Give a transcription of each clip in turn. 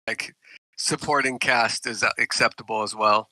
like supporting cast is acceptable as well?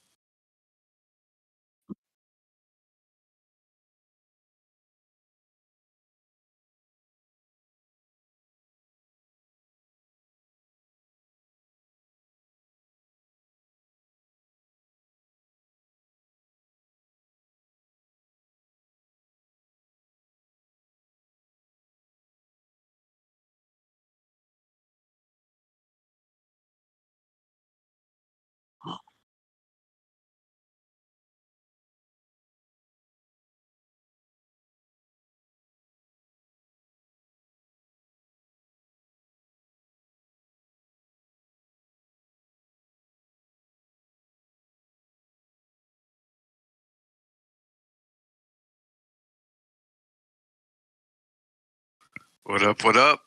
What up? What up?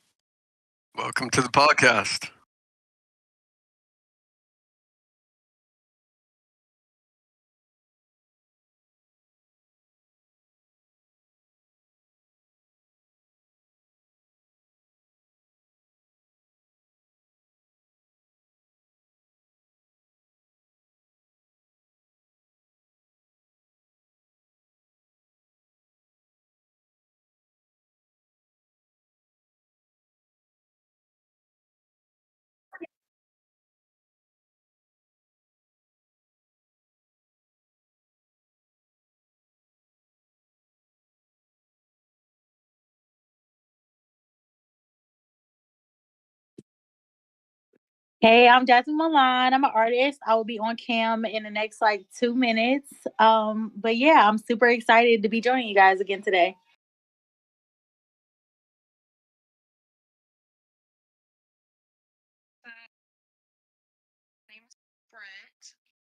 Welcome to the podcast. Hey, I'm Jasmine Milan. I'm an artist. I will be on cam in the next 2 minutes. But yeah, I'm super excited to be joining you guys again today. My name's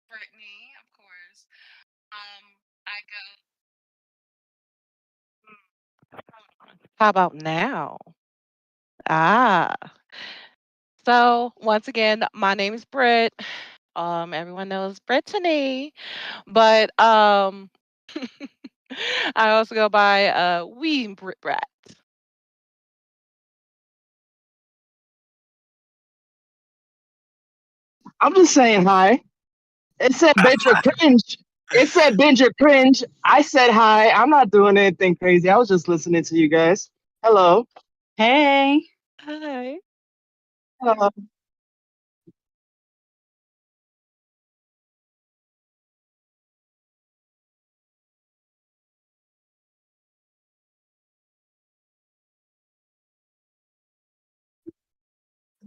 Brittany, of course. I go. How about now? Ah. So once again, my name is Britt. Everyone knows Brittany, but I also go by Wee Brat. I'm just saying hi. It said Binge or Cringe. It said Binge or Cringe. I said hi. I'm not doing anything crazy. I was just listening to you guys. Hello. Hey. Hi. Hello.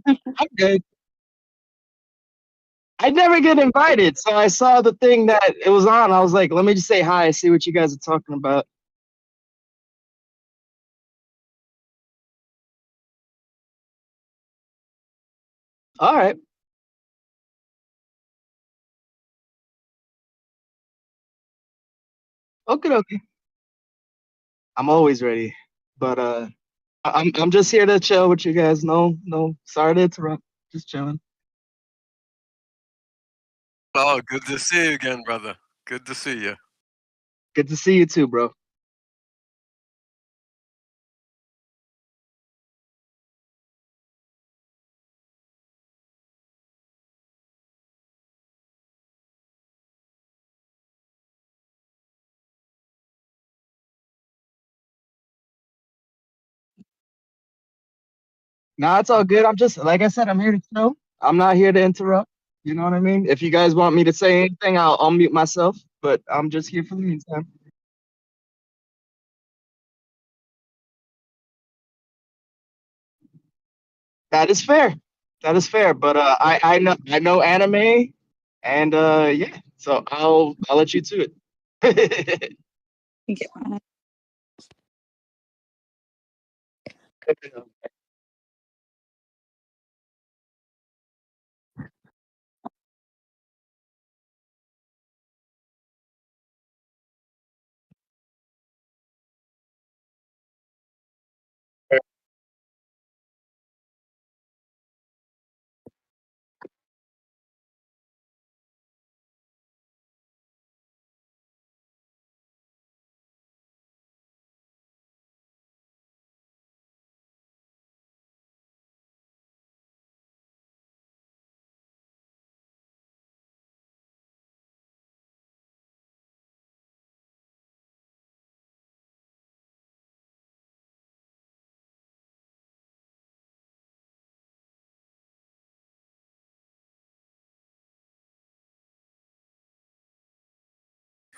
I'm good. I never get invited, so I saw the thing that it was on. I was like, let me just say hi, see what you guys are talking about. All right. Okay, okay. I'm always ready. But I'm just here to chill with you guys. No, sorry to interrupt. Just chilling. Oh, good to see you again, brother. Good to see you. Good to see you too, bro. Nah, it's all good. I'm just like I said, I'm here to chill. I'm not here to interrupt. You know what I mean? If you guys want me to say anything, I'll mute myself. But I'm just here for the meantime. That is fair. That is fair. But I know anime, and yeah. So I'll let you to it. Yeah.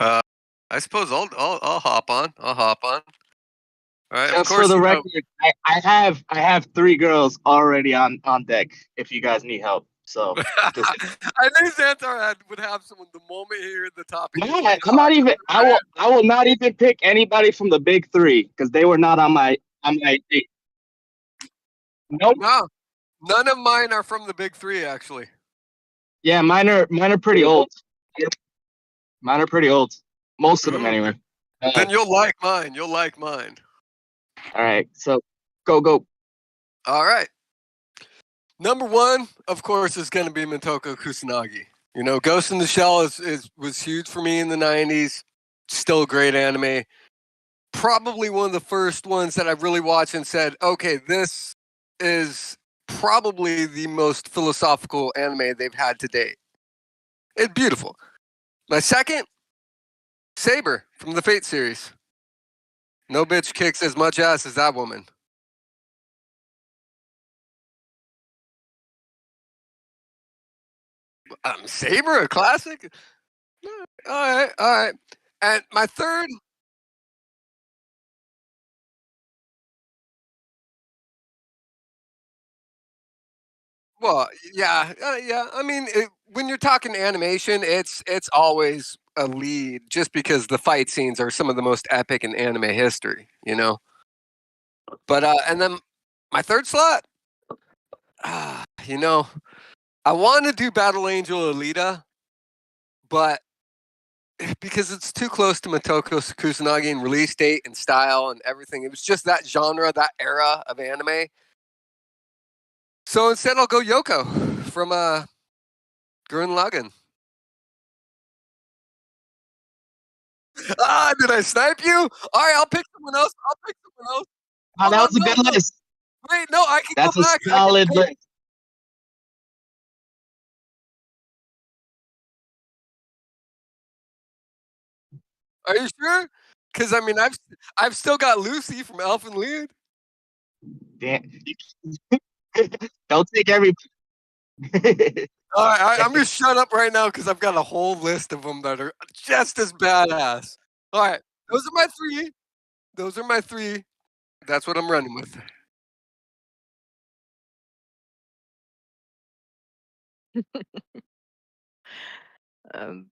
I suppose I'll hop on. I'll hop on. All right. Of Just course, for the you know, record, I have 3 girls already on deck. If you guys need help, so just I knew Xanthar would have someone the moment he heard the topic. no, he's like, I'm not even. "Oh, I will not even pick anybody from the big 3 because they were not on my date. Nope. no, none of mine are from the big 3, actually. Yeah, mine are pretty old. Mine are pretty old. Most of them, anyway. Then you'll like mine. You'll like mine. All right, so go. All right. Number 1, of course, is going to be Motoko Kusanagi. You know, Ghost in the Shell was huge for me in the 90s. Still a great anime. Probably one of the first ones that I really watched and said, okay, this is probably the most philosophical anime they've had to date. It's beautiful. My second, Saber from the Fate series. No bitch kicks as much ass as that woman. Saber, a classic? All right. And my third, well, yeah. I mean, when you're talking animation, it's always a lead, just because the fight scenes are some of the most epic in anime history. You know. But and then my third slot, you know, I want to do Battle Angel Alita, but because it's too close to Motoko Kusanagi in release date and style and everything, it was just that genre, that era of anime. So instead, I'll go Yoko from Gurren Lagann. Did I snipe you? All right, I'll pick someone else. Oh, that was a good list. Wait, no, I can That's go a back. solid list. Are you sure? Because I mean, I've still got Lucy from Elf and Lead. Damn. Don't take every. All right, I'm gonna shut up right now because I've got a whole list of them that are just as badass. All right, those are my 3. Those are my 3. That's what I'm running with.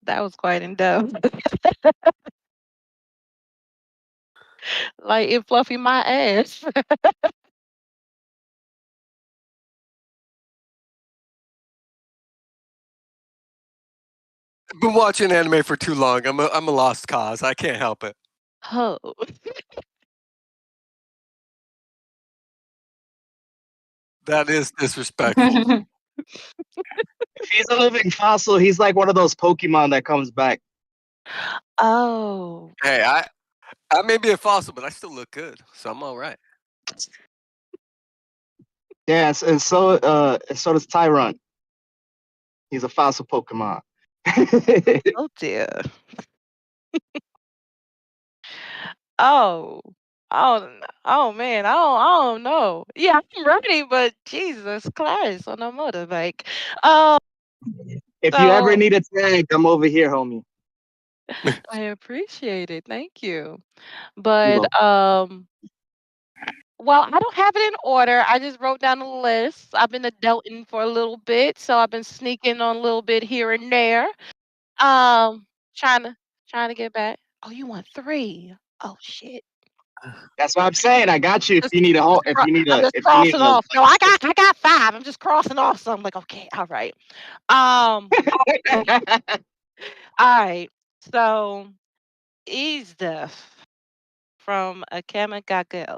That was quite in depth. Like it fluffy my ass. I've been watching anime for too long. I'm a lost cause. I can't help it. Oh. That is disrespectful. If he's a living fossil, he's like one of those Pokemon that comes back. Oh. Hey, I may be a fossil, but I still look good, so I'm all right. Yes, and so does Tyron. He's a fossil Pokemon. Oh dear. Oh. Oh man, I don't know. Yeah, I'm ready, but Jesus Christ on a motorbike. Oh, If you ever so need a tag, I'm over here, homie. I appreciate it. Thank you. You But welcome. well, I don't have it in order. I just wrote down a list. I've been adulting for a little bit, so I've been sneaking on a little bit here and there. Um, trying to trying to get back. Oh, you want 3? Oh shit. That's what I'm saying. I got you. If Just, you need a just whole, if cro- you need I'm a, just if you need crossing a. off. No, I got 5. I'm just crossing off some. Like, okay, all right. Um, all right. So, Easdef from Akamagagel.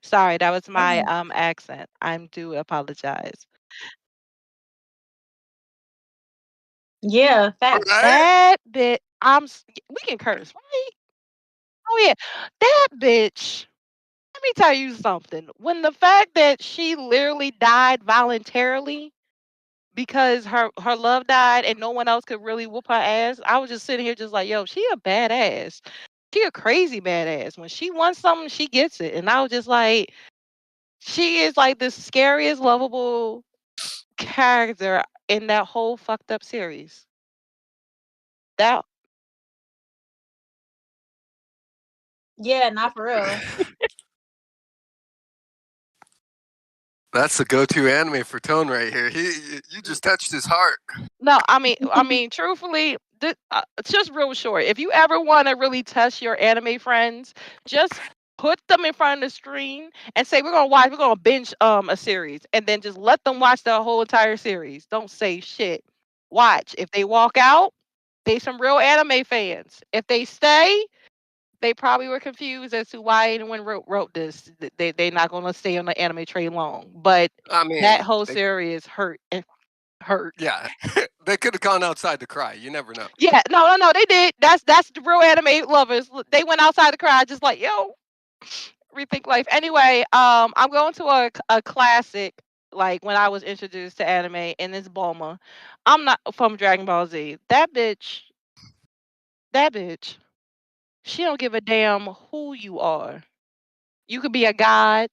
Sorry, that was my accent. I do apologize. Yeah, facts. Right? That bit, we can curse, right? Oh yeah, that bitch. Let me tell you something. When the fact that she literally died voluntarily because her love died and no one else could really whoop her ass, I was just sitting here just like, yo, she a badass. She a crazy badass. When she wants something, she gets it. And I was just like, she is like the scariest, lovable character in that whole fucked up series. That Yeah, not for real. That's the go-to anime for Tone right here. You just touched his heart. No, I mean, truthfully, it's just real short. If you ever want to really test your anime friends, just put them in front of the screen and say we're gonna binge a series, and then just let them watch the whole entire series. Don't say shit. Watch. If they walk out, they some real anime fans. If they stay, they probably were confused as to why anyone wrote this. They're not gonna stay on the anime train long. But I that mean, whole series hurt. yeah, they could have gone outside to cry. You never know. Yeah, no, they did. That's the real anime lovers. They went outside to cry, just like yo, rethink life. Anyway, I'm going to a classic. Like when I was introduced to anime, and it's Bulma. I'm not from Dragon Ball Z. That bitch, she don't give a damn who you are. You could be a god,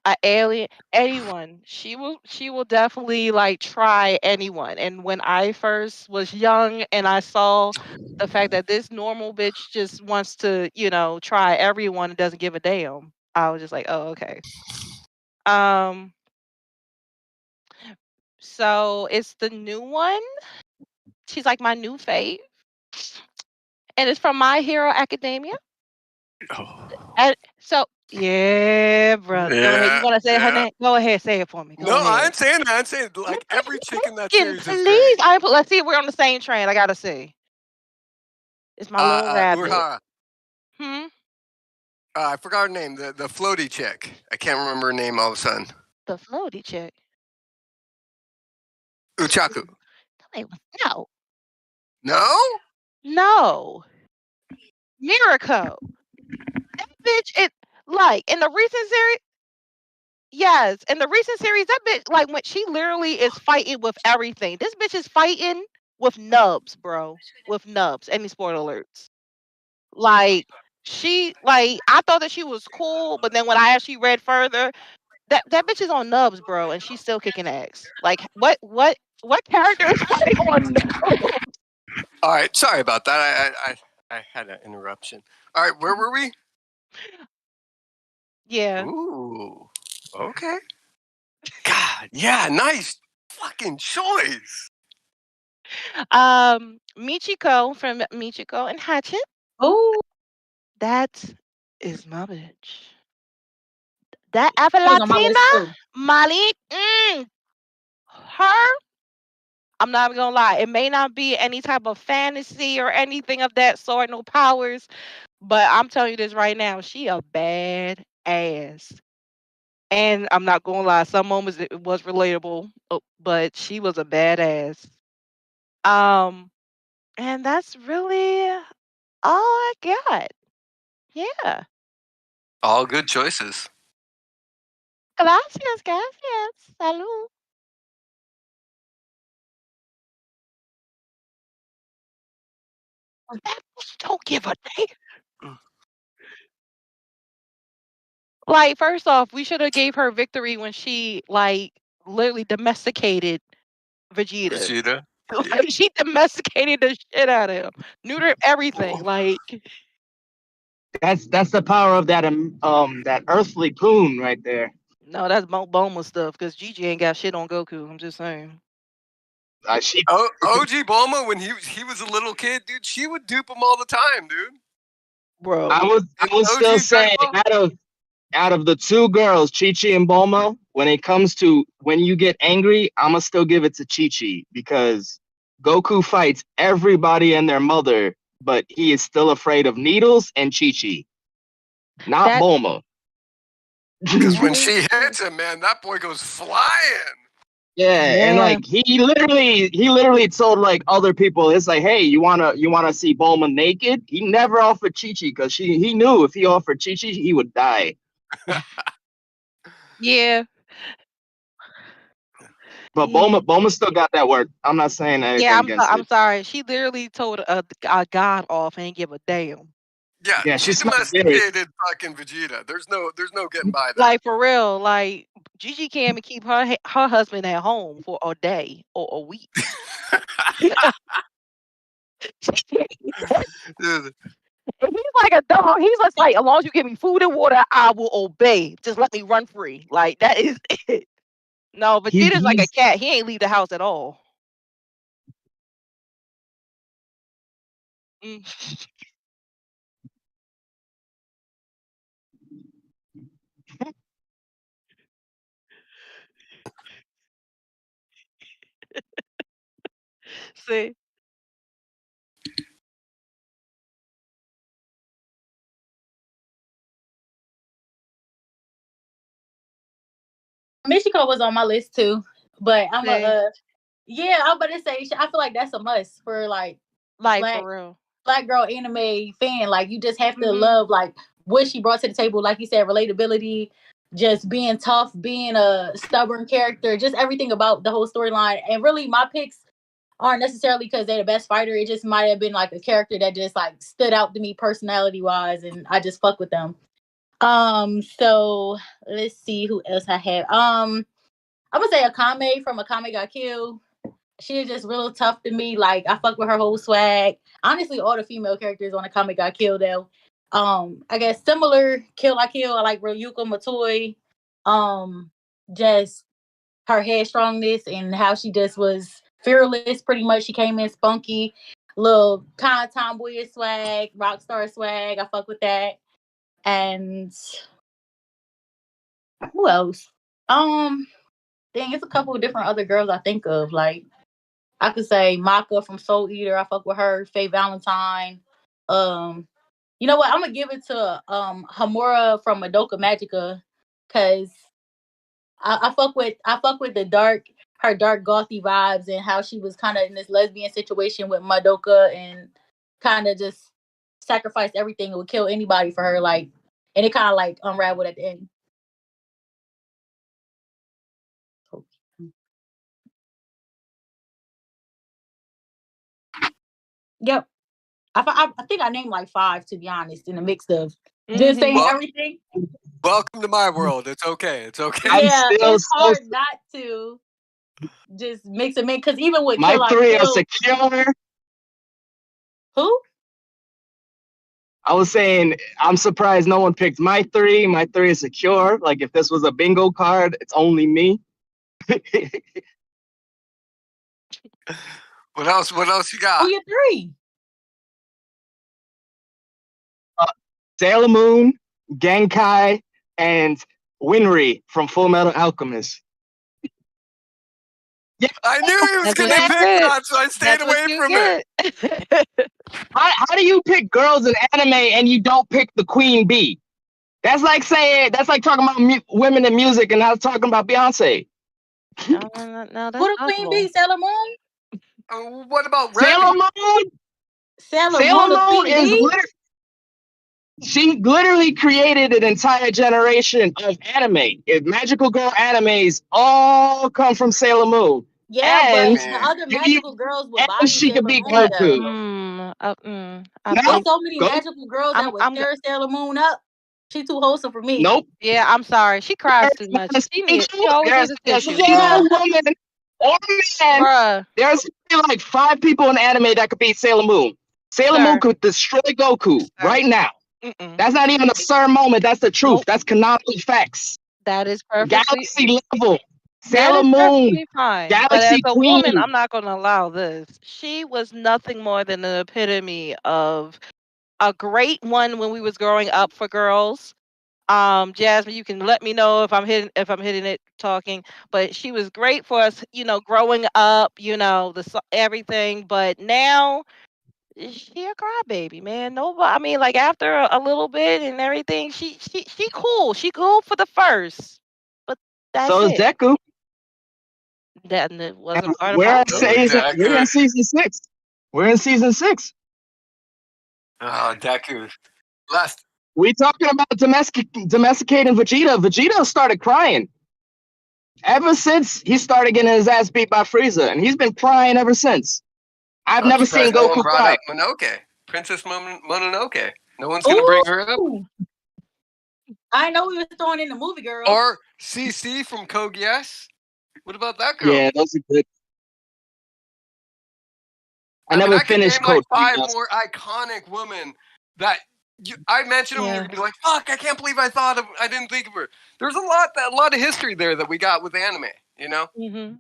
a alien, anyone. She will definitely like try anyone. And when I first was young and I saw the fact that this normal bitch just wants to, try everyone and doesn't give a damn, I was just like, oh, okay. Um, so it's the new one. She's like my new fave. And it's from My Hero Academia. Oh. And so yeah, bro. Go ahead. You Yeah, wanna say her yeah. name? Go ahead, say it for me. Go No, I ahead. ain't saying that. I'm saying like every chick in that Fucking series is great. please. Let's see if we're on the same train. I gotta see. It's my little rabbit. Urhara. Hmm. I forgot her name. The floaty chick. I can't remember her name all of a sudden. The floaty chick. Uchaku. No. No? No. Miracle. That bitch it like in the recent series. Yes, in the recent series, that bitch like when she literally is fighting with everything. This bitch is fighting with nubs, bro. With nubs. Any spoiler alerts. Like I thought that she was cool, but then when I actually read further, that bitch is on nubs, bro, and she's still kicking ass. Like what character is fighting on nubs? All right. Sorry about that. I had an interruption. All right. Where were we? Yeah. Ooh. Okay. God. Yeah. Nice fucking choice. Michiko from Michiko and Hatchet. Oh, That is my bitch. That she was on my list Latina, too. Malik, her. I'm not even gonna lie. It may not be any type of fantasy or anything of that sort, no powers, but I'm telling you this right now, she a bad ass. And I'm not gonna lie, some moments it was relatable, but she was a badass. Um, and that's really all I got. Yeah. All good choices. Gracias, gracias. Salud. That bitch don't give a damn. Like, first off, we should have gave her victory when she like literally domesticated Vegeta. Vegeta. Yeah. Like, she domesticated the shit out of him, neutered everything. Like, That's the power of that earthly coon right there. no, that's Boma stuff. Because Gigi ain't got shit on Goku. I'm just saying, She OG Bulma, when he was a little kid, dude, she would dupe him all the time, dude. bro. I was still OG saying Dragon Ball? out of the two girls, Chi Chi and Bulma, when it comes to when you get angry, I'ma still give it to Chi Chi because Goku fights everybody and their mother, but he is still afraid of needles and Chi Chi, not That Bulma. Because when true. she hits him, man, that boy goes flying. Yeah, and Yeah. like he literally told like other people, it's like, hey, you wanna see Bulma naked? He never offered Chi Chi because he knew if he offered Chi Chi, he would die. Yeah. But Yeah. Bulma still got that work. I'm not saying Yeah. anything against I'm it. sorry. She literally told a god off and didn't give a damn. Yeah, Yeah, she she's Nigerian. domesticated fucking Vegeta. There's no getting by that. Like for real. Like Gigi can't even keep her husband at home for a day or a week. Dude, He's like a dog. He's just like, as long as you give me food and water, I will obey. Just let me run free. Like that is it. No, Vegeta's like a he's cat. He ain't leave the house at all. Mm. See, Michiko was on my list too, but I'm a see, yeah. I'm about to say I feel like that's a must for like like black for real. black girl anime fan. Like you just have to Hmm. love like what she brought to the table. Like you said, relatability, just being tough, being a stubborn character, just everything about the whole storyline. And really, my picks aren't necessarily because they're the best fighter. It just might have been like a character that just like stood out to me personality wise, and I just fuck with them. So let's see who else I have. I'm gonna say Akame from Akame Got Killed. She is just real tough to me. Like I fuck with her whole swag. Honestly, all the female characters on Akame Got Killed though. I guess similar Kill La Kill. I like Ryuko Matoi. Just her headstrongness and how she just was fearless. Pretty much, she came in spunky, little kind of tomboyish swag, rock star swag. I fuck with that. And who else? Dang, it's a couple of different other girls I think of. Like I could say Maka from Soul Eater. I fuck with her. Faye Valentine. Um, you know what? I'm gonna give it to Hamura from Madoka Magica because I fuck with the her dark gothy vibes and how she was kind of in this lesbian situation with Madoka and kind of just sacrificed everything and would kill anybody for her. Like, and it kind of like unraveled at the end. Yep. I think I named like five to be honest in a mix of just Hmm. saying Well, everything. welcome to my world. It's okay. It's okay. I'm Yeah, still it's so hard not to just mix them in because even with my Kill I three are Kill, secure. who? I was saying I'm surprised no one picked my three. My three is secure. Like if this was a bingo card, it's only me. What else? What else you Who got? your three? Sailor Moon, Genkai, and Winry from Full Metal Alchemist. Yeah, I knew he was That's going what to you pick get. that, so I stayed That's what away you from it. get. how do you pick girls in anime and you don't pick the queen bee? That's like talking about women in music and not talking about Beyonce. No, Who that's the queen possible. bee? Sailor Moon? What about Sailor Remy? Moon, Sailor Sailor Moon, the Moon queen is bee? she literally created an entire generation of anime. If magical girl animes all come from Sailor Moon, Yeah, I but and the mean, other magical girls would and body she could Sailor be Moon Goku. though. I No, There's think so many go magical girls that would I'm tear Sailor Moon up. She too wholesome for me. nope. yeah, I'm sorry. She cries too There's much. not a She always needs there's a not a tissue, single bruh. woman or man. Bruh, There's like 5 people in anime that could beat Sailor Moon. Sailor Moon sir, could destroy Goku sir. right now. Mm-mm. That's not even a sir moment. That's the truth. Nope. That's canonical facts. That is perfectly Galaxy level. that Sailor is Moon. perfectly fine. But as Galaxy a woman, Queen. I'm not gonna allow this. She was nothing more than the epitome of a great one when we was growing up for girls. Jasmine, you can let me know if I'm hitting it talking, but she was great for us, growing up, everything. But now she a crybaby, man. Nobody, I mean, like after a little bit and everything, she cool. She cool for the first, but So that's is it. Deku. That wasn't And part of my oh, list. we're in Deku. season 6. We're in season 6. Oh, Deku. Last. We talking about domesticating Vegeta. Vegeta started crying ever since he started getting his ass beat by Frieza, and he's been crying ever since. I've I'm never seen surprised no one Goku brought cry. up Mononoke. Princess Mononoke. No one's going to bring her up. Ooh, I know we was throwing in the movie girls. Or CC from Code Yes. What about that girl? Yeah, those are good. I I mean, never I could name finished like Code 5 Geass. more iconic women that I mentioned them, and you're gonna be like, "Fuck! I can't believe I didn't think of her." There's a lot of history there that we got with anime. You know. Mm-hmm.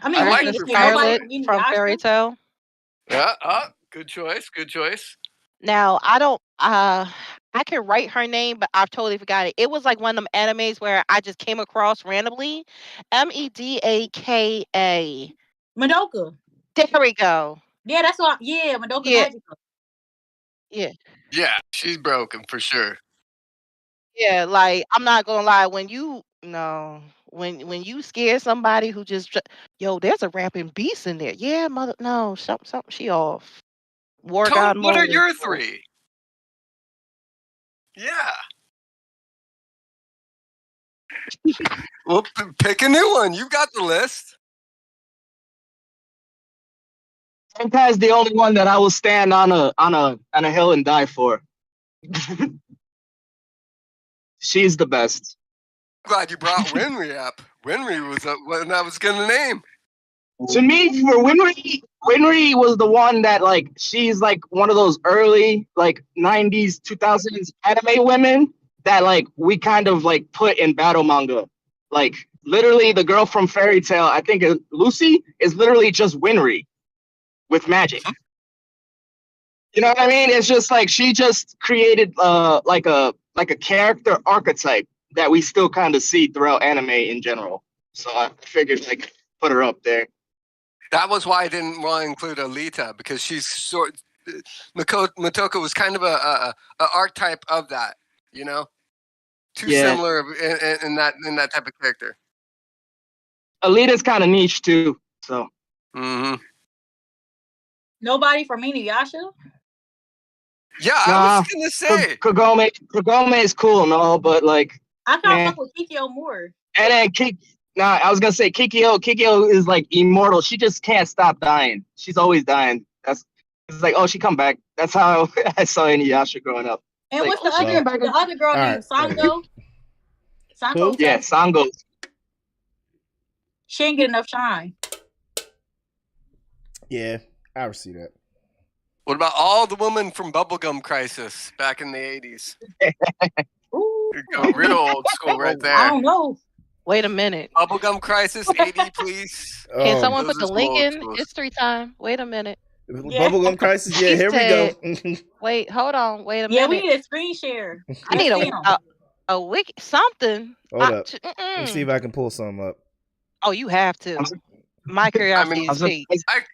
I mean, like Princess her Scarlet nobody from Fairy Tale. Yeah. Good choice. Good choice. Now I don't. I can write her name, but I've totally forgot it. It was like one of them animes where I just came across randomly. Medaka. Madoka. There we go. Yeah, that's what. Yeah, Madoka Yeah. Magical. Yeah. Yeah, she's broken for sure. Yeah, like I'm not gonna lie, when you no, when you scare somebody who just yo, there's a rapping beast in there. Yeah, mother, no, something she off. War Tone, God what are mode. your three? Yeah. Well, pick a new one. You got the list. Sentai's the only one that I will stand on a hill and die for. She's the best. I'm glad you brought Winry up. Winry was what I was gonna name. To me, for Winry was the one that like she's like one of those early like 90s 2000s anime women that like we kind of like put in battle manga. Like literally the girl from Fairy Tale, I think Lucy is literally just Winry with magic. You know what I mean? It's just like she just created like a character archetype that we still kind of see throughout anime in general. So I figured like put her up there. That was why I didn't want to include Alita, because she's Motoko was kind of a archetype of that, you know, too similar in that type of character. Alita's kind of niche too, so. Nobody from Inuyasha. Yeah, I was gonna say Kagome is cool, no, but like I kind of fuck with Kikyo more. And then I was gonna say Kikyo is like immortal. She just can't stop dying. She's always dying. It's like, oh, she come back. That's how I saw Inuyasha growing up. And like, what's the other girl named Sango? Sango? Yeah, Sango. She ain't get enough shine. Yeah, I see that. What about all the women from Bubblegum Crisis back in the 80s? Real old school right there. I don't know. Wait a minute. Bubblegum Crisis, AD, please. Can someone put the link in? History time. Wait a minute. Bubblegum Crisis. Yeah, here we go. Wait, hold on. Wait a minute. Yeah, we need a screen share. I need a wiki something. Hold up. Let me see if I can pull something up. Oh, you have to. My curiosity is piqued.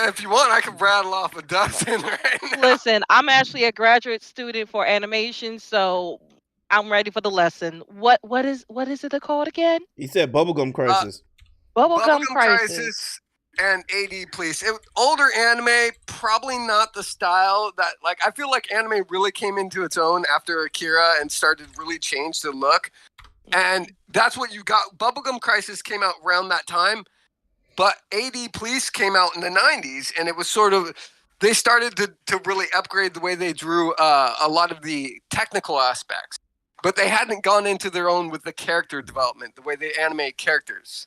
If you want, I can rattle off a dozen right now. Listen, I'm actually a graduate student for animation, so I'm ready for the lesson. What is it called again? He said Bubblegum Crisis. Bubblegum Crisis and AD, please. Older anime, probably not the style that, like, I feel like anime really came into its own after Akira and started to really change the look. And that's what you got. Bubblegum Crisis came out around that time. But AD Police came out in the 90s, and it was sort of, they started to really upgrade the way they drew a lot of the technical aspects. But they hadn't gone into their own with the character development, the way they animate characters.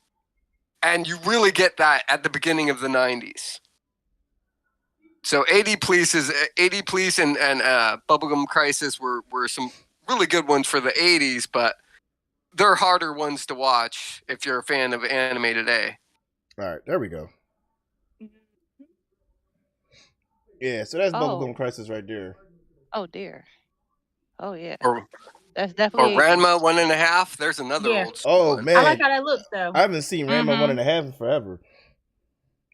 And you really get that at the beginning of the 90s. So AD Police and Bubblegum Crisis were some really good ones for the 80s, but they're harder ones to watch if you're a fan of anime today. All right, there we go. Yeah, so that's Bubblegum Crisis right there. Oh dear. Oh yeah. That's definitely. Or Ranma 1.5. There's another old school. Oh man, I like how that looks though. I haven't seen Ranma 1.5 in forever.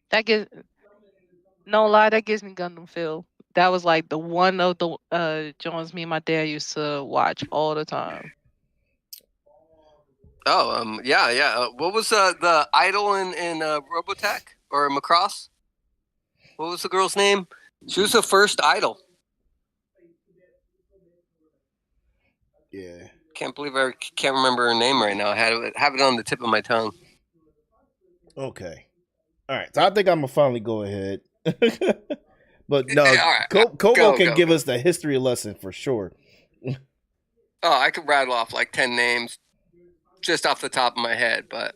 That gives no lie. That gives me Gundam feel. That was like the one of the Jones me and my dad used to watch all the time. Oh, yeah. What was the idol in Robotech or Macross? What was the girl's name? She was the first idol. Yeah. Can't believe I can't remember her name right now. I have it on the tip of my tongue. Okay. All right. So I think I'm gonna finally go ahead. But no, right. Kobo can give us the history lesson for sure. Oh, I could rattle off like 10 names just off the top of my head, but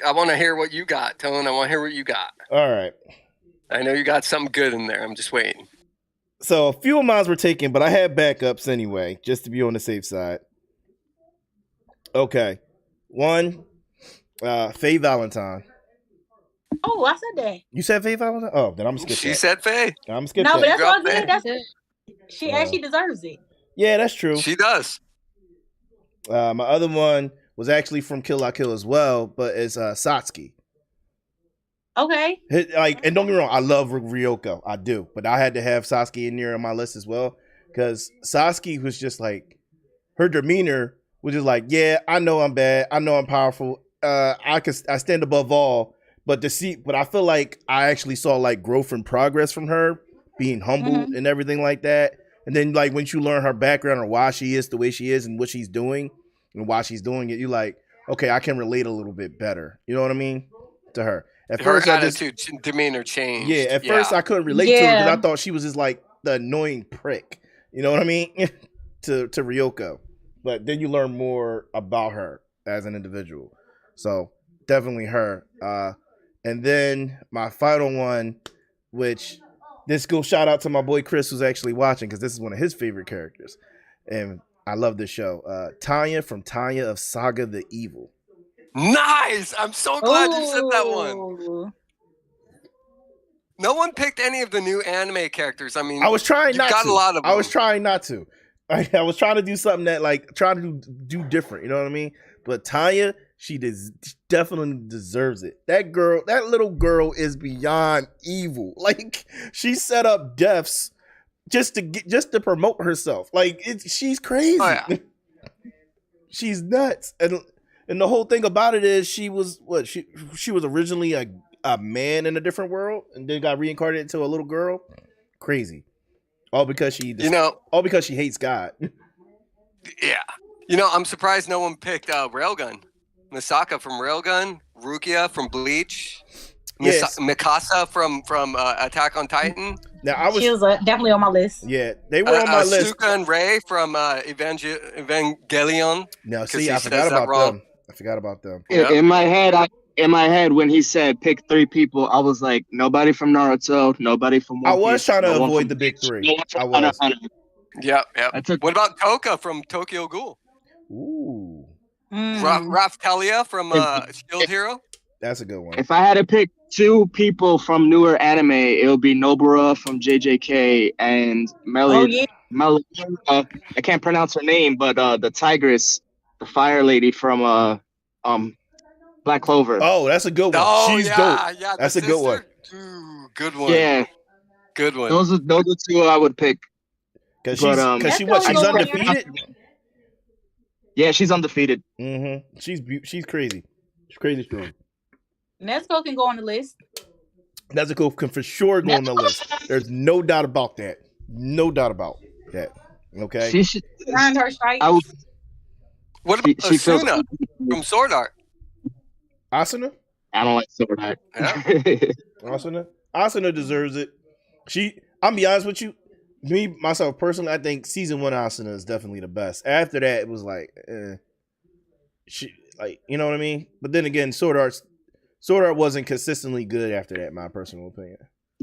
I want to hear what you got, Tone. I want to hear what you got. All right. I know you got something good in there. I'm just waiting. So a few of mine were taken, but I had backups anyway, just to be on the safe side. Okay. One, Faye Valentine. Oh, I said that. You said Faye Valentine? Oh, then I'm gonna skip She that. said Faye. I'm gonna skip No, that. but that's Drop all good. that. She actually deserves it. Yeah, that's true. She does. My other one was actually from Kill La Kill as well, but it's Satsuki. Okay. And don't get me wrong, I love Ryoko, I do, but I had to have Satsuki in there on my list as well because Satsuki was just like her demeanor was just like, yeah, I know I'm bad, I know I'm powerful, I stand above all, but I feel like I actually saw like growth and progress from her, being humble and everything like that, and then like when you learn her background or why she is the way she is and what she's doing and why she's doing it, you like, okay, I can relate a little bit better, you know what I mean, to her. At Her first, attitude, demeanor changed. Yeah, at first I couldn't relate to her because I thought she was just like the annoying prick. You know what I mean? to Ryoko. But then you learn more about her as an individual. So definitely her. And then my final one, which this goes shout out to my boy Chris who's actually watching because this is one of his favorite characters. And I love this show. Tanya from Tanya of Saga the Evil. Nice! I'm so glad you said that one. No one picked any of the new anime characters. I mean, I was trying not got to. A lot of them. I was trying not to. I was trying to do something that like try to do different. You know what I mean? But Tanya, she definitely deserves it. That little girl is beyond evil. Like she set up deaths just to promote herself. Like she's crazy. Oh, yeah. She's nuts. And the whole thing about it is she was originally a man in a different world and then got reincarnated into a little girl. Crazy. All because she hates God. Yeah. I'm surprised no one picked Railgun. Misaka from Railgun, Rukia from Bleach, yes. Mikasa from Attack on Titan. Now she was definitely on my list. Yeah, they were on my list. Asuka and Rei from Evangelion. Now, see, I forgot about them. In my head, when he said pick 3 people, I was like, nobody from Naruto, nobody from One Piece. I was trying to avoid the big 3. I was. Yep. What about Toka from Tokyo Ghoul? Ooh. Raftalia from Shield Hero? That's a good one. If I had to pick 2 people from newer anime, it would be Nobara from JJK and Melody. I can't pronounce her name, but the tigress, the fire lady from Black Clover. Oh, that's a good one. Oh, she's dope. Yeah, that's a good one. Ooh, good one. Yeah, good one. Those are 2 I would pick. Because she's undefeated. Yeah, she's undefeated. Mm-hmm. She's crazy. She's crazy strong. Nezuko can go on the list. Nezuko can for sure go on the list. There's no doubt about that. No doubt about that. Okay. She should earn her stripes. What about Asuna from Sword Art? Asuna? I don't like Sword Art. Yeah. Asuna deserves it. I'll be honest with you. Me, myself personally, I think season 1 Asuna is definitely the best. After that, it was like, you know what I mean? But then again, Sword Art wasn't consistently good after that, in my personal opinion.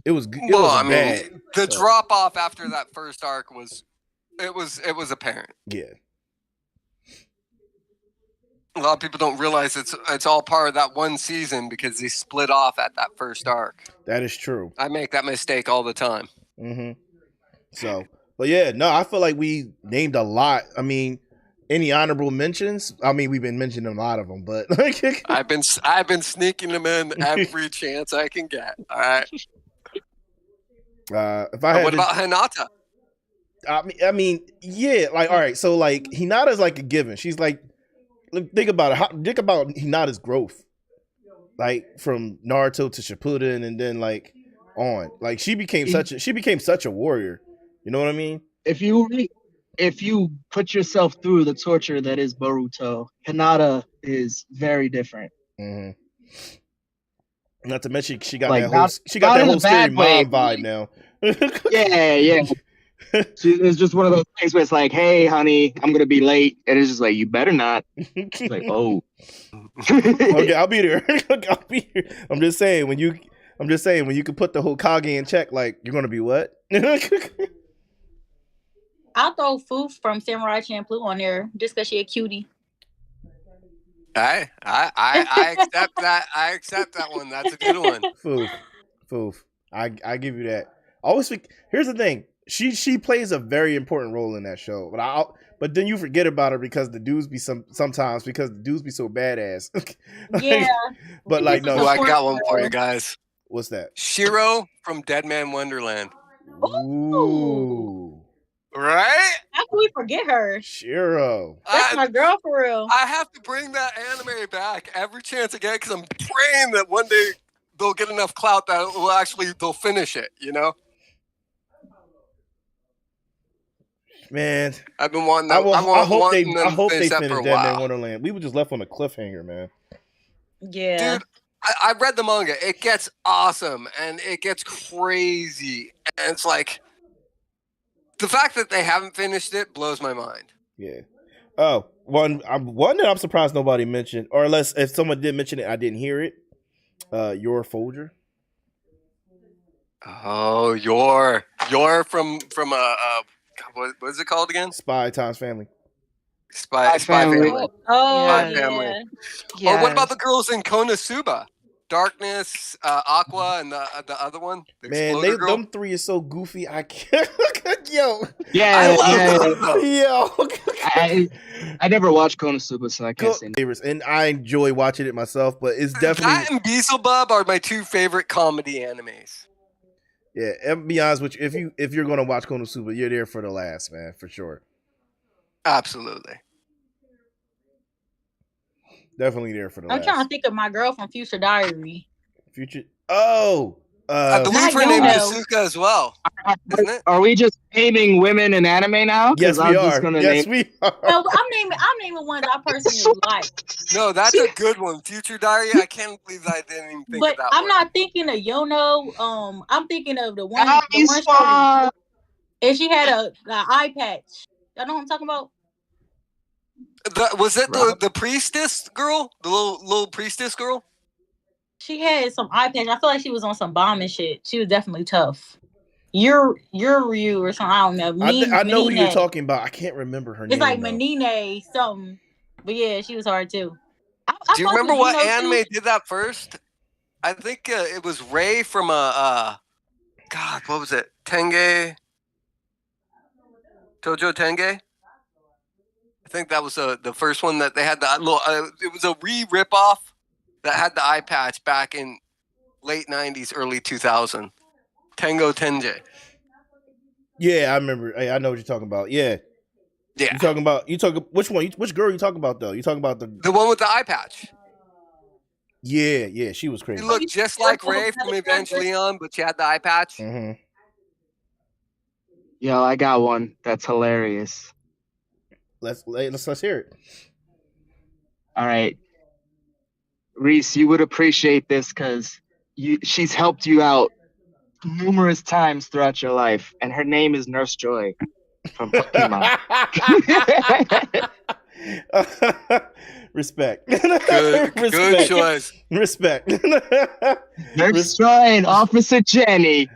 It was good. Bad. The drop off after that first arc was apparent. Yeah. A lot of people don't realize it's all part of that one season because they split off at that first arc. That is true. I make that mistake all the time. Mm-hmm. So, but yeah, no, I feel like we named a lot. I mean, any honorable mentions? I mean, we've been mentioning a lot of them, but I've been sneaking them in every chance I can get. All right. If I had what about Hinata? I mean, yeah, like all right, so like Hinata's like a given. She's like, think about it. Think about Hinata's growth, like from Naruto to Shippuden, and then like on. Like she became such a warrior. You know what I mean? If you put yourself through the torture that is Boruto, Hinata is very different. Mm-hmm. Not to mention she got that whole scary mom vibe now. yeah. It's just one of those things where it's like, hey, honey, I'm gonna be late, and it's just like, you better not. It's like, oh. Okay, I'll be there. I'll be here. I'm just saying when you can put the Hokage in check, like you're gonna be what? I'll throw Foof from Samurai Champloo on there just because she a cutie. I accept that. I accept that one. That's a good one. Foof. I give you that. Always think. Here's the thing. She plays a very important role in that show, but then you forget about her because the dudes be sometimes because the dudes be so badass. Yeah, but like no, Oh, I got one for you guys. What's that? Shiro from Dead Man Wonderland. Ooh. Right? How can we forget her? Shiro. That's my girl for real. I have to bring that anime back every chance I get because I'm praying that one day they'll get enough clout that they'll finish it. You know? Man, I've been wanting. I hope they finish finish for a Dead Man while. Wonderland. We were just left on a cliffhanger, man. Yeah, Dude, I read the manga. It gets awesome and it gets crazy, and it's like the fact that they haven't finished it blows my mind. Yeah. Oh, one that I'm surprised nobody mentioned, or unless if someone did mention it, I didn't hear it. Your Folger. Oh, you're from what is it called again? Spy Times Family. Spy Family. Oh, Spy yeah. Family. Yes. Or what about the girls in Konosuba? Darkness, Aqua, and the other one, the Man, Exploder girl. them three is so goofy. I can't. Yo. Yeah, I never watched Konosuba, so I can't say no. And I enjoy watching it myself, but it's definitely That and Beelzebub are my two favorite comedy animes. Yeah, and be honest with you, if you're gonna watch Konosuba, you're there for the last, man, for sure. Absolutely. Definitely there for the last. I'm trying to think of my girl from Future Diary. I believe her name is Asuka as well, isn't it? Are we just naming women in anime now? Yes, we are. We are. Well, I'm naming ones I personally like. No, that's a good one. Future Diary. I can't believe I didn't even think of that I'm one. not thinking of Yono. I'm thinking of the one. And she had a eye patch. Y'all know what I'm talking about? Was it the priestess girl? The little priestess girl? She had some eye patch. I feel like she was on some bomb and shit. She was definitely tough. You're Ryu or something. I don't know. I know who you're talking about. I can't remember her name. It's like Menine something. But yeah, she was hard too. Do you remember what anime did that first? I think it was Ray from God, what was it? Tojo Tenge? I think that was the first one that they had the little. It was a rip-off that had the eye patch back in late 90s, early 2000. Tengo Tenge. Yeah, I remember. I know what you're talking about. Yeah. Yeah. You talking which one? Which girl you talking about though? You talking about the one with the eye patch? Yeah, she was crazy. She looked just like Ray from Evangelion, but she had the eye patch. Mm-hmm. Yo, I got one that's hilarious. Let's hear it. All right, Reese, you would appreciate this because she's helped you out numerous times throughout your life, and her name is Nurse Joy from Pokemon. Respect. Good choice. Respect. Nurse Joy and Officer Jenny.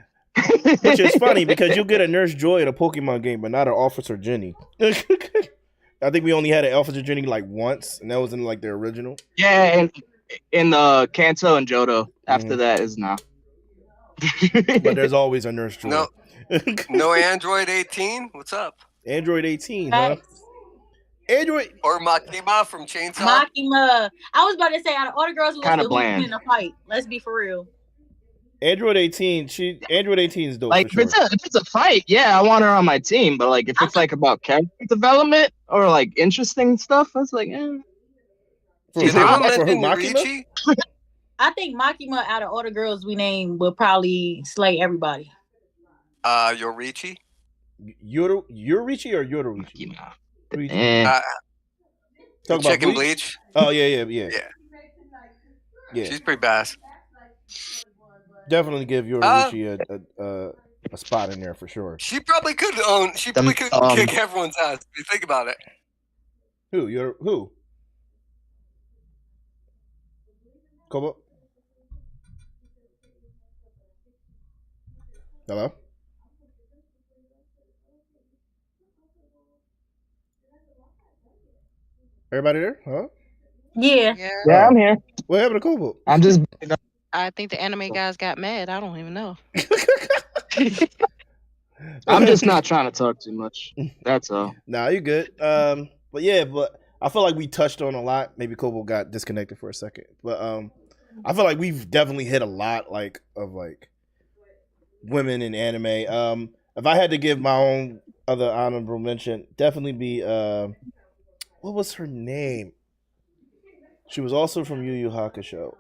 Which is funny because you'll get a Nurse Joy in a Pokemon game, but not an Officer Jenny. I think we only had an Officer Jenny like once, and that was in like the original. Yeah, and in the Kanto and Johto. After that is not. But there's always a Nurse Joy. No Android 18? What's up? Android 18, huh? Android or Makima from Chainsaw. Makima. I was about to say out of all the girls who Kinda was bland. in a fight. Let's be for real. Android 18, Android 18 is dope. Like for sure. if it's a fight, yeah, I want her on my team. But like if it's like about character development or like interesting stuff, I was like, eh. Did anyone mention Yorichi? I think Makima out of all the girls we named will probably slay everybody. Yorichi? Yorichi or Yorichi? Talk about Chicken Bleach? Oh yeah. She's pretty badass. Definitely give Yorichi a spot in there for sure. She probably could own. She probably could kick everyone's ass. If you think about it. Who? Kobalt? Hello? Everybody there? Huh? Yeah. Yeah. Yeah, Oh. I'm here. What happened to Cobalt? I'm just. I think the anime guys got mad. I don't even know. I'm just not trying to talk too much. That's all. Nah, you good. But I feel like we touched on a lot. Maybe Cobalt got disconnected for a second. But I feel like we've definitely hit a lot of women in anime. If I had to give my own other honorable mention, definitely be what was her name? She was also from Yu Yu Hakusho.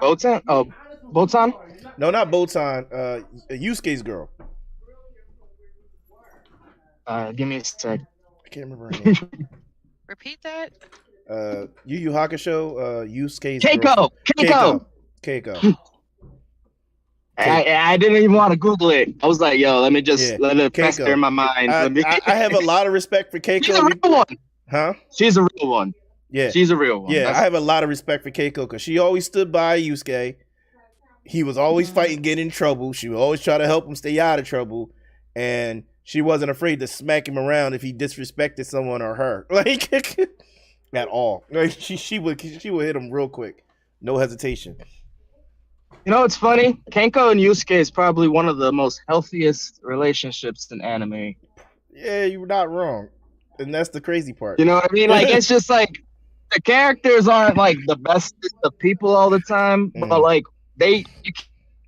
Botan? Oh, Botan? No, not Botan. Yusuke's girl. Give me a sec. I can't remember her name. Repeat that. Yu Yu Hakusho. Yusuke's Keiko! girlfriend. Keiko! Keiko. I didn't even want to Google it. I was like, yo, let me just let it fester in my mind. I have a lot of respect for Keiko. She's a real one. Huh? She's a real one. Yeah. She's a real one. Yeah, I have a lot of respect for Keiko because she always stood by Yusuke. He was always fighting, getting in trouble. She would always try to help him stay out of trouble. And she wasn't afraid to smack him around if he disrespected someone or her. Like at all. Like she would hit him real quick. No hesitation. You know what's funny? Kenko and Yusuke is probably one of the most healthiest relationships in anime. Yeah, you're not wrong. And that's the crazy part. You know what I mean? Like, it's just like the characters aren't like the best of people all the time, but like you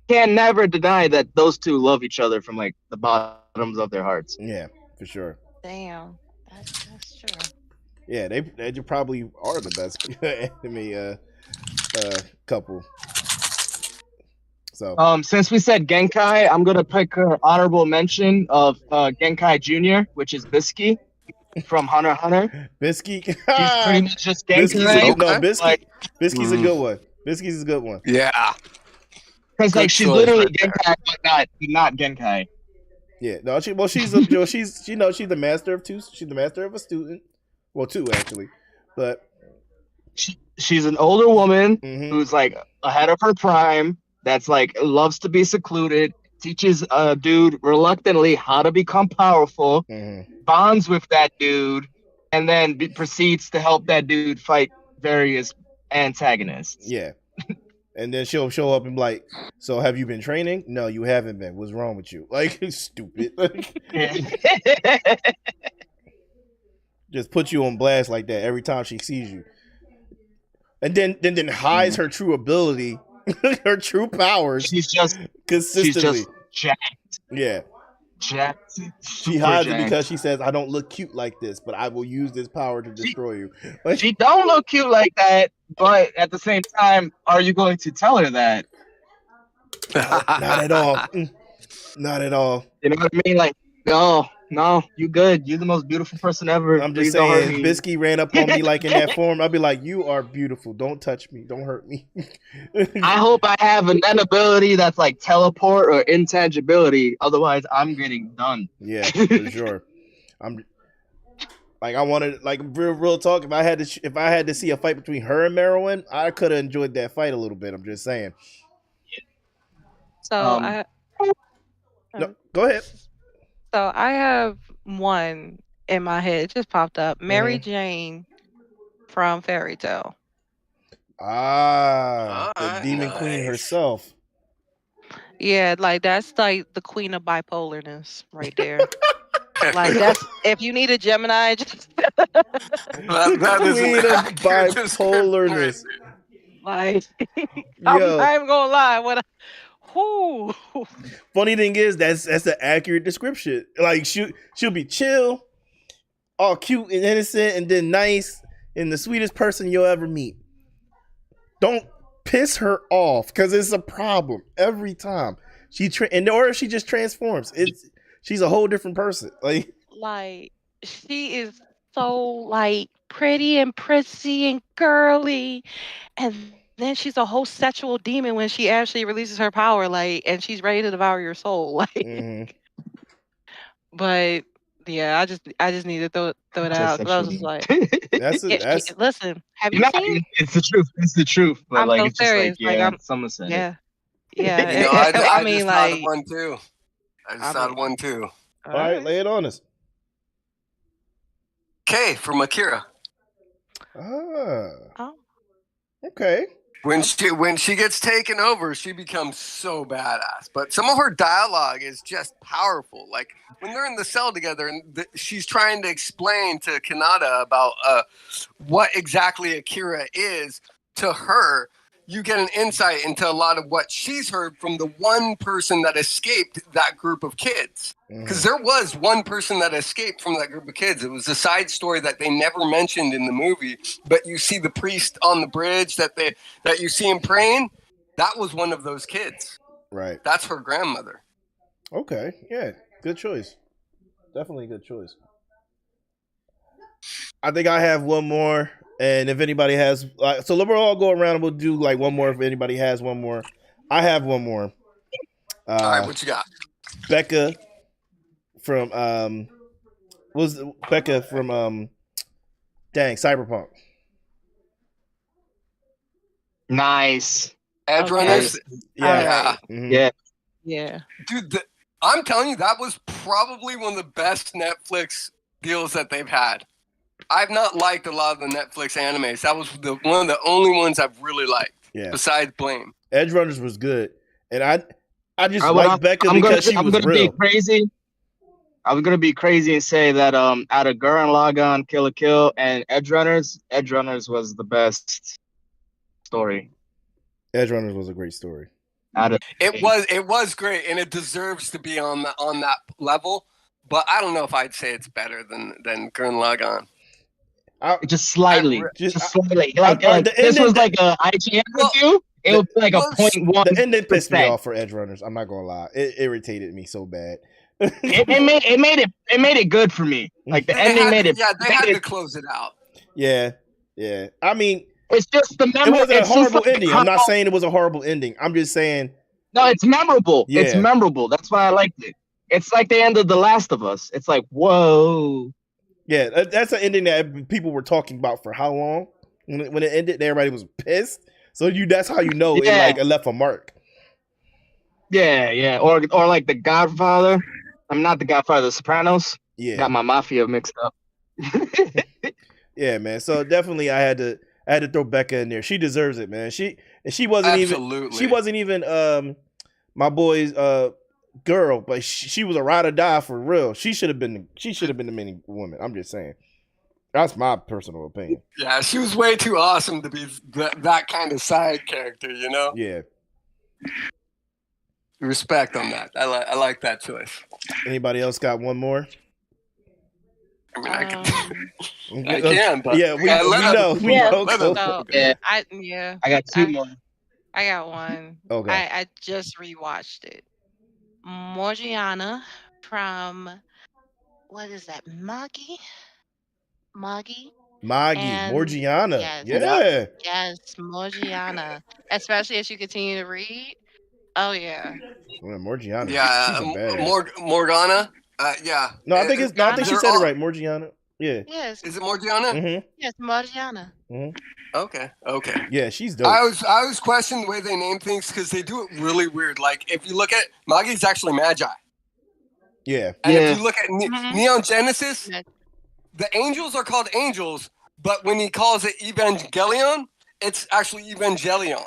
can never deny that those two love each other from like the bottoms of their hearts. Yeah, for sure. Damn, that's true. Yeah, they probably are the best anime couple. So since we said Genkai, I'm gonna pick her honorable mention of Genkai Junior, which is Bisky from Hunter x Hunter. Bisky, she's pretty much just Genkai. Bisky's a good one. Bisky's a good one. Yeah, because like she's literally Genkai, but not Genkai. Yeah, no, she's the master of two. She's the master of a student. Well, two actually, but she's an older woman who's like ahead of her prime. That's like loves to be secluded. Teaches a dude reluctantly how to become powerful. Bonds with that dude, and then proceeds to help that dude fight various antagonists. Yeah. And then she'll show up and be like, so have you been training? No, you haven't been. What's wrong with you? Like, stupid. Just put you on blast like that every time she sees you. And then hides her true ability, her true powers. She's just consistently. Jacked. Yeah. Jacked. She hides it because she says, I don't look cute like this, but I will use this power to destroy you. Like, she don't look cute like that, but at the same time, are you going to tell her that? Not at all. Not at all. You know what I mean? Like, no, you good. You're the most beautiful person ever. I'm just saying, if Bisky ran up on me like in that form, I'd be like, you are beautiful. Don't touch me. Don't hurt me. I hope I have an ability that's like teleport or intangibility. Otherwise, I'm getting done. Yeah, for sure. I wanted, like, real talk. If I had to see a fight between her and Merowyn, I could have enjoyed that fight a little bit. I'm just saying. So no, go ahead. So I have one in my head. It just popped up. Mary Jane from Fairy Tale. The demon queen herself. Yeah, like that's like the queen of bipolarness right there. Like that's if you need a Gemini, just that is queen of bipolarness. Like I'm not even gonna lie. Funny thing is, that's an accurate description. Like she'll be chill, all cute and innocent, and then nice, and the sweetest person you'll ever meet. Don't piss her off because it's a problem every time. Or if she just transforms, she's a whole different person. Like she is so like pretty and prissy and girly, and then she's a whole sexual demon when she actually releases her power, like, and she's ready to devour your soul, like. But yeah, I just need to throw it out because I was just like, listen, have you seen? It's the truth. It's the truth. But I'm like, so it's serious. just like, yeah, like, someone said yeah, it. Yeah. I mean, just like one too. I just thought one too. All right, lay it on us. K from Akira. Oh. Okay. When she gets taken over, she becomes so badass. But some of her dialogue is just powerful. Like when they're in the cell together, and she's trying to explain to Kanata about what exactly Akira is to her. You get an insight into a lot of what she's heard from the one person that escaped that group of kids. Because there was one person that escaped from that group of kids. It was a side story that they never mentioned in the movie, but you see the priest on the bridge that you see him praying. That was one of those kids. Right. That's her grandmother. Okay. Yeah. Good choice. Definitely a good choice. I think I have one more, and if anybody has, so we'll all go around and we'll do like one more if anybody has one more. I have one more. All right, what you got? Becca from Cyberpunk. Nice. Edge Okay. Runners. Yeah. Yeah. Yeah. Dude, I'm telling you, that was probably one of the best Netflix deals that they've had. I've not liked a lot of the Netflix animes. That was one of the only ones I've really liked. Yeah. Besides Blame. Edge Runners was good, and I just like Becca because she was real. Be crazy. I was gonna be crazy and say that out of Gurren Lagann, Kill la Kill, and Edge Runners was the best story. Edge Runners was a great story. It was great, and it deserves to be on that level. But I don't know if I'd say it's better than Gurren Lagann. Just slightly. Just slightly. The this was like a IGN review. It was like a 0.1. The ending pissed me off for Edge Runners. I'm not gonna lie. It irritated me so bad. it made it good for me. Like the ending made it. Yeah, they had to close it out. Yeah. I mean, it's just the memory. It wasn't a horrible ending. I'm not saying it was a horrible ending. I'm just saying. No, it's memorable. Yeah. It's memorable. That's why I liked it. It's like the end of The Last of Us. It's like, whoa. Yeah, that's an ending that people were talking about for how long? When it ended, everybody was pissed. So that's how you know it left a mark. Yeah. Or like The Godfather. I'm not The Godfather, The Sopranos. Yeah. Got my mafia mixed up. Yeah, man. So definitely I had to throw Becca in there. She deserves it, man. She wasn't even my boy's girl, but she was a ride or die for real. She should have been the main woman. I'm just saying. That's my personal opinion. Yeah, she was way too awesome to be that kind of side character, you know? Yeah. Respect on that. I like that choice. Anybody else got one more? I mean, I can, but yeah, we know. I got two more. I got one. Okay. I just rewatched it. Morgiana from what is that? Maggie. Morgiana. Yes, yes, Morgiana. Especially as you continue to read. Oh yeah. Well, Morgiana. Yeah, she's a badass. Morgana. Yeah. No, I think she said it right. Morgiana. Yeah. Yes. Is it Morgiana? Mm-hmm. Yes, Morgiana. Mm-hmm. Okay. Yeah, she's dope. I was questioning the way they name things because they do it really weird. Like if you look at Maggie's actually Magi. Yeah. And if you look at Neon Genesis, the angels are called angels, but when he calls it Evangelion, it's actually Evangelion.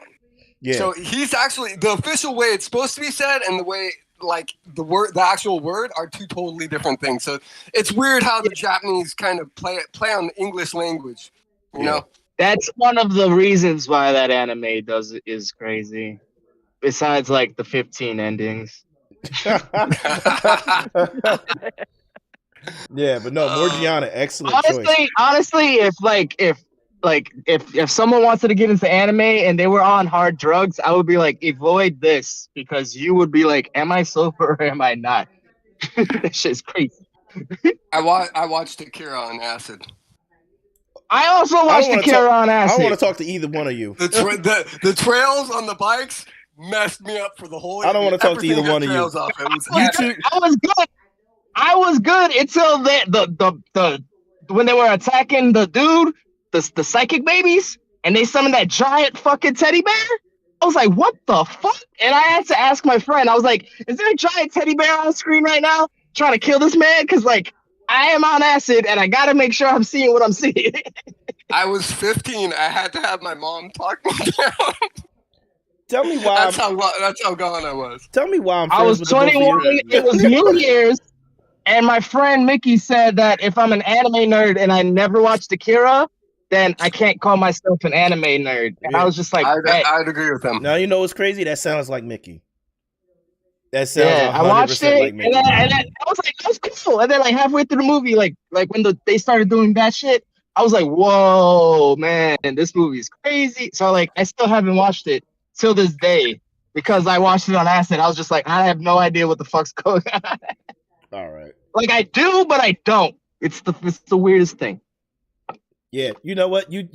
Yeah. So he's actually the official way it's supposed to be said, and the way the actual word are two totally different things. So it's weird how the Japanese kind of play on the English language. You know, that's one of the reasons why that anime is crazy. Besides, like the 15 endings. Yeah, but no, Morgiana, excellent choice. Honestly, if someone wanted to get into anime and they were on hard drugs, I would be like, avoid this, because you would be like, am I sober or am I not? That shit's crazy. I watched Akira on acid. I also watched Akira on acid. I don't want to talk to either one of you. The trails on the bikes messed me up for the whole. I don't want to talk to either one of you. I was good until the when they were attacking the dude, the psychic babies, and they summoned that giant fucking teddy bear. I was like, what the fuck? And I had to ask my friend. I was like, is there a giant teddy bear on screen right now trying to kill this man? Because like I am on acid, and I gotta make sure I'm seeing what I'm seeing. I was 15. I had to have my mom talk me down. Tell me why. That's how gone I was. Tell me why I'm I friends was with the both of 21. you. It was New Year's, and my friend Mickey said that if I'm an anime nerd and I never watched Akira, then I can't call myself an anime nerd. And I was just like, bet. I'd agree with him. Now you know what's crazy? That sounds like Mickey. That sounds Yeah, I watched 100% it, like Mickey. and then I was like, that was cool. And then like halfway through the movie, like when they started doing that shit, I was like, whoa, man, this movie's crazy. So like, I still haven't watched it till this day because I watched it on acid. I was just like, I have no idea what the fuck's going on. All right. Like I do, but I don't. It's the weirdest thing. Yeah, you know what? You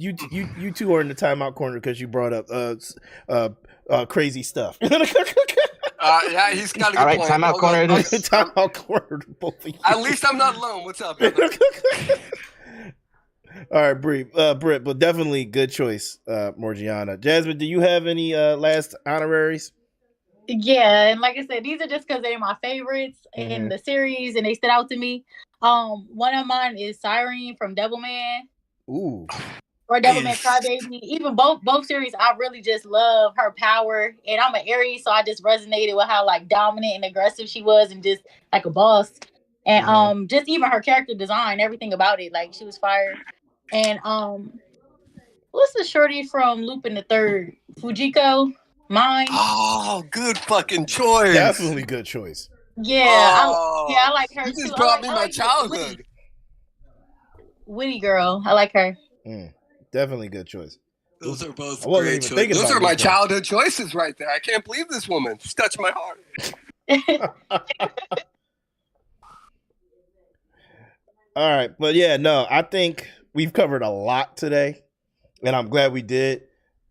two are in the timeout corner because you brought up crazy stuff. Yeah, he's got a good All right, point. timeout corner it is. Timeout corner, both of you. At least I'm not alone. What's up, brother? All right, Britt, but definitely good choice, Morgiana. Jasmine, do you have any last honoraries? Yeah, and like I said, these are just because they're my favorites in the series and they stood out to me. One of mine is Siren from Devilman. Ooh. Or Devilman Crybaby. Even both series, I really just love her power. And I'm an Aries, so I just resonated with how like dominant and aggressive she was and just like a boss. And just even her character design, everything about it, like she was fire. And what's the shorty from Lupin the Third? Fujiko? Mine? Oh, good fucking choice. Definitely good choice. Yeah, I like her You just too. brought me I my like childhood. Witty girl. I like her. Definitely good choice. Those are both I wasn't great even choices. thinking Those about are my these childhood choices right there. I can't believe this woman. She's touched my heart. All right, but yeah, no, I think we've covered a lot today, and I'm glad we did.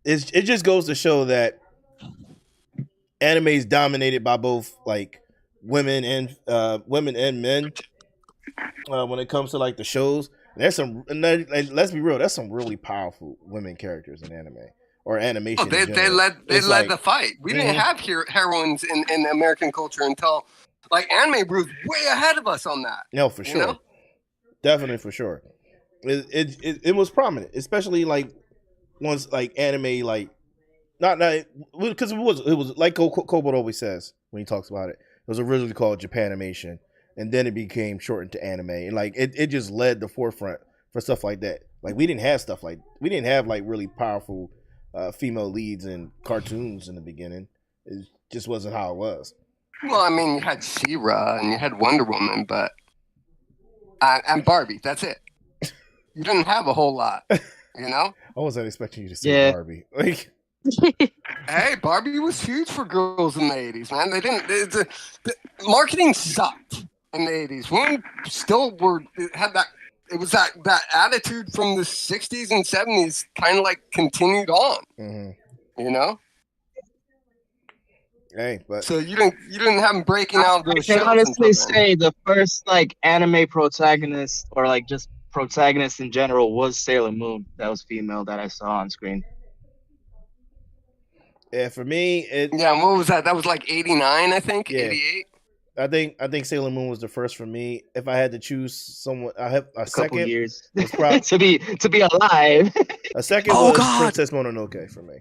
It just goes to show that anime is dominated by both like women and men. When it comes to like the shows, there's some. Like, let's be real, there's some really powerful women characters in anime or animation. Oh, they led the fight. We didn't have heroines in American culture until like anime was way ahead of us on that. No, for sure, definitely for sure. It was prominent, especially like once like anime like not because it was like Kobalt always says when he talks about it. It was originally called Japanimation, and then it became shortened to anime, and like it just led the forefront for stuff like that. Like we didn't have like really powerful female leads in cartoons in the beginning. It just wasn't how it was. Well, I mean, you had She-Ra and you had Wonder Woman, but and Barbie. That's it. You didn't have a whole lot, you know. I wasn't expecting you to say Barbie. Like, hey, Barbie was huge for girls in the 80s, man. They didn't. The marketing sucked in the 80s. Women still had that. It was that attitude from the 60s and 70s, kind of like continued on. You know. Hey, but so you didn't have them breaking out those shows. I can honestly say the first like anime protagonist or like just protagonist in general was Sailor Moon. That was female that I saw on screen. Yeah, for me, what was that? That was like 89, I think. Yeah. 88. I think Sailor Moon was the first for me. If I had to choose someone, I have a second. Couple years to be alive. A second was Princess Mononoke for me,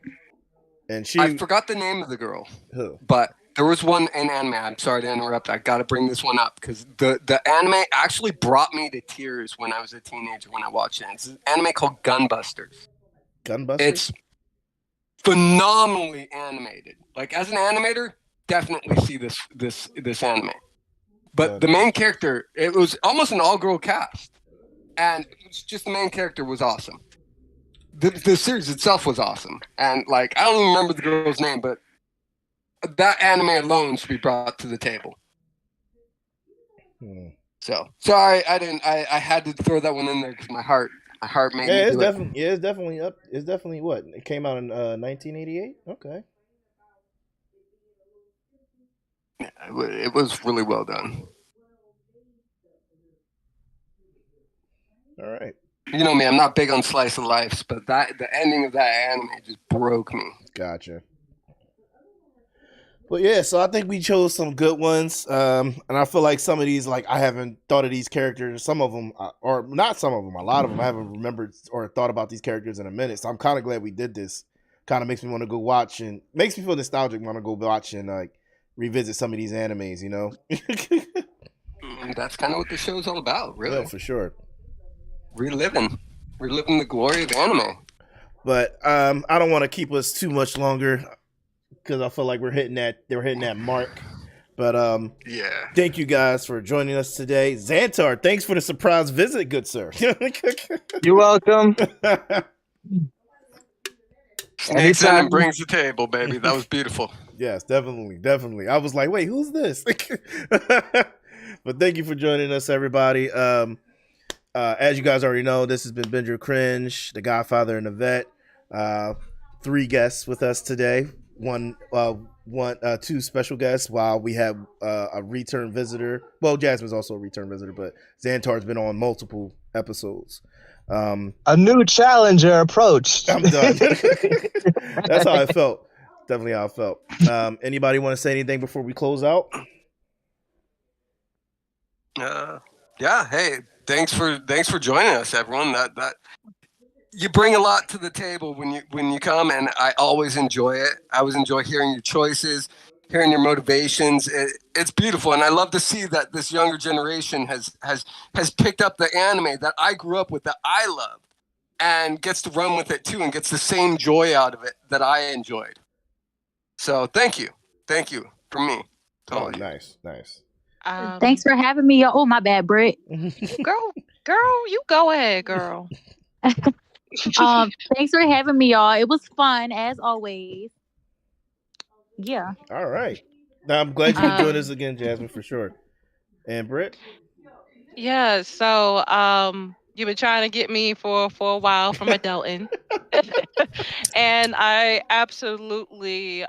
and I forgot the name of the girl. Who? But there was one in anime. I'm sorry to interrupt. I got to bring this one up because the anime actually brought me to tears when I was a teenager when I watched it. It's an anime called Gunbusters. Gunbusters. It's phenomenally animated. Like as an animator, definitely see this anime. But the main character, it was almost an all-girl cast, and it's just the main character was awesome. The series itself was awesome, and like I don't even remember the girl's name, but that anime alone should be brought to the table. So sorry, I didn't. I had to throw that one in there because my heart made me do it. Yeah, it's definitely up. It's definitely what it came out in 1988. Okay. Yeah, it was really well done. All right. You know me, I'm not big on slice of life, but the ending of that anime just broke me. Gotcha. But yeah, so I think we chose some good ones, and I feel like some of these, like I haven't thought of these characters. Some of them, or not some of them, a lot of them, I haven't remembered or thought about these characters in a minute. So I'm kind of glad we did this. Kind of makes me want to go watch and makes me feel nostalgic. Want to go watch and like revisit some of these animes. You know, That's kind of what the show's all about, really. yeah, for sure. Reliving the glory of anime. But I don't want to keep us too much longer because I feel like we're hitting that mark. But Yeah. thank you guys for joining us today. Xantar, thanks for the surprise visit, good sir. You're welcome. Sneaks in and brings the table, baby. That was beautiful. Yes, definitely. I was like, wait, who's this? But thank you for joining us, everybody. As you guys already know, this has been Binge or Cringe, the Godfather and the Vet. 3 guests with us today. Two special guests, while we have a return visitor. Well, Jasmine's also a return visitor, but Xantar's been on multiple episodes. A new challenger approached. I'm done. That's how I felt. Definitely how I felt. Anybody want to say anything before we close out? Yeah. Hey, thanks for joining us, everyone. That you bring a lot to the table when you come, and I always enjoy it. I always enjoy hearing your choices, hearing your motivations. It's beautiful, and I love to see that this younger generation has picked up the anime that I grew up with, that I loved, and gets to run with it too, and gets the same joy out of it that I enjoyed. So thank you from me. Oh, nice. Thanks for having me. Oh, my bad, Britt. Girl, you go ahead, girl. Thanks for having me, y'all. It was fun as always. Yeah. All right. Now, I'm glad you could join us again, Jasmine, for sure. And Britt? Yeah, so you've been trying to get me for a while from adulting. And I absolutely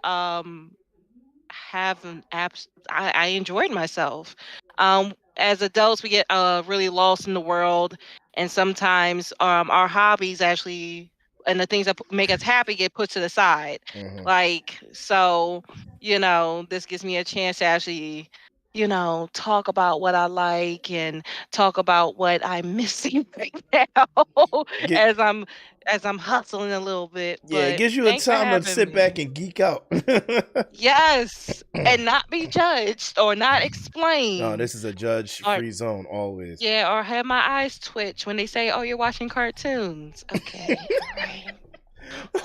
I enjoyed myself. As adults, we get really lost in the world, and sometimes our hobbies actually and the things that make us happy get put to the side. Mhm. Like, so, this gives me a chance to actually, talk about what I like and talk about what I'm missing right now Get- as I'm hustling a little bit. Yeah, it But gives you a thanks for time to having sit me. back and geek out. Yes, and not be judged or not explained. No, this is a judge-free zone always. Yeah, or have my eyes twitch when they say, "Oh, you're watching cartoons." Okay, all right.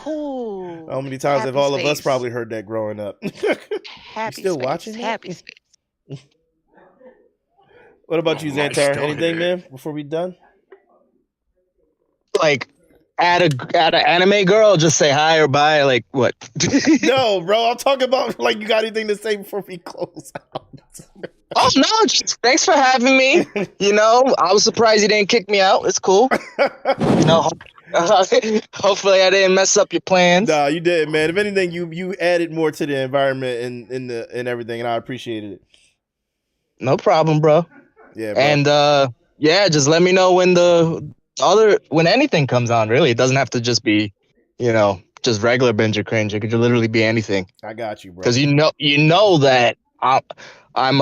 Ooh, How many times have happy all of us space. probably heard that growing up? Happy still space, watching that? happy space. What about you, I Xantar? still Anything, hear it. man, before we done? Like, at an anime girl, just say hi or bye. Like, what? No, bro. I'm talking about like you got anything to say before we close out. Oh no! Just, thanks for having me. I was surprised you didn't kick me out. It's cool. Hopefully I didn't mess up your plans. Nah, you did, man. If anything, you added more to the environment and everything, and I appreciated it. No problem, bro. Yeah, bro. And just let me know when anything comes on. Really, it doesn't have to just be, just regular Binge or Cringe. It could literally be anything. I got you, bro. Because you know that I'm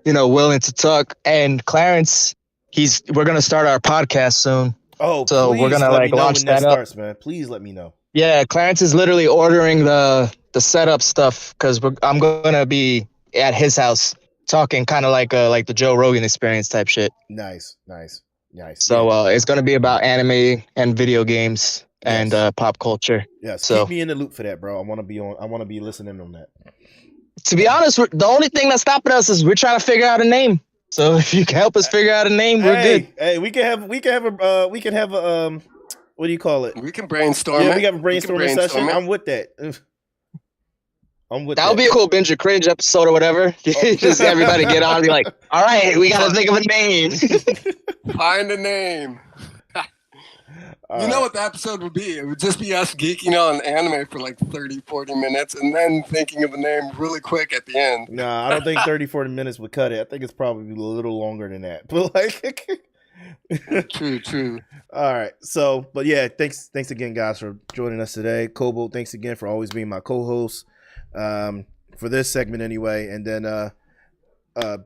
willing to talk. And Clarence, we're gonna start our podcast soon. Oh, so please we're gonna let me know launch when that that up. starts, man. Please let me know. Yeah, Clarence is literally ordering the setup stuff because I'm gonna be at his house talking kind of like the Joe Rogan Experience type shit. Nice. So it's gonna be about anime and video games and pop culture. Yes, So keep me in the loop for that, bro. I want to be listening on that. to be honest, the only thing that's stopping us is we're trying to figure out a name. So if you can help us figure out a name, we're good. Hey, we can have a what do you call it? We can brainstorm. Yeah, it. we have a brainstorming session. it. I'm with that. That would be a cool Binge or Cringe episode or whatever. Just everybody get on and be like, all right, we got to think of a name. Find a name. You know what the episode would be? It would just be us geeking on anime for like 30, 40 minutes and then thinking of a name really quick at the end. Nah, I don't think 30, 40 minutes would cut it. I think it's probably a little longer than that. But like True. All right. So, but yeah, thanks again, guys, for joining us today. Kobalt, thanks again for always being my co-host. for this segment anyway. And then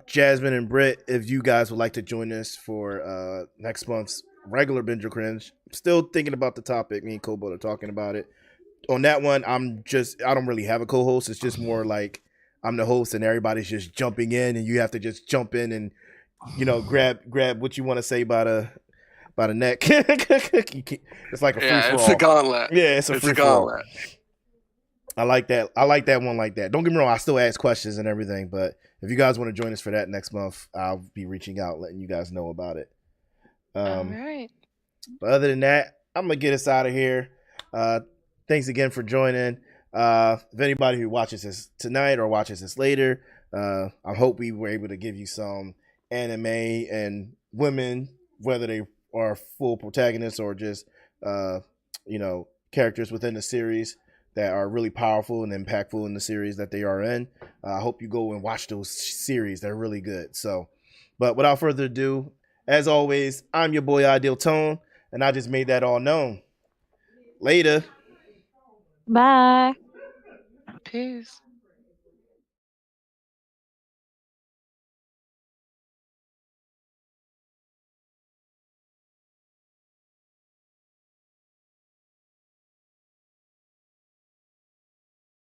Jasmine and Britt, if you guys would like to join us for next month's regular Binge or Cringe. I'm still thinking about the topic. Me and Kobalt are talking about it. On that one, I don't really have a co-host. It's just more like I'm the host and everybody's just jumping in, and you have to just jump in and grab what you want to say by the neck. It's like a free for all. It's a gauntlet. Yeah, it's a free for all. I like that. I like that one like that. Don't get me wrong. I still ask questions and everything, but if you guys want to join us for that next month, I'll be reaching out, letting you guys know about it. All right. But other than that, I'm gonna get us out of here. Thanks again for joining. If anybody who watches this tonight or watches this later, I hope we were able to give you some anime and women, whether they are full protagonists or just characters within the series that are really powerful and impactful in the series that they are in. I hope you go and watch those series. They're really good. So, but without further ado, as always, I'm your boy Ideal Tone, and I just made that all known. Later. Bye. Peace.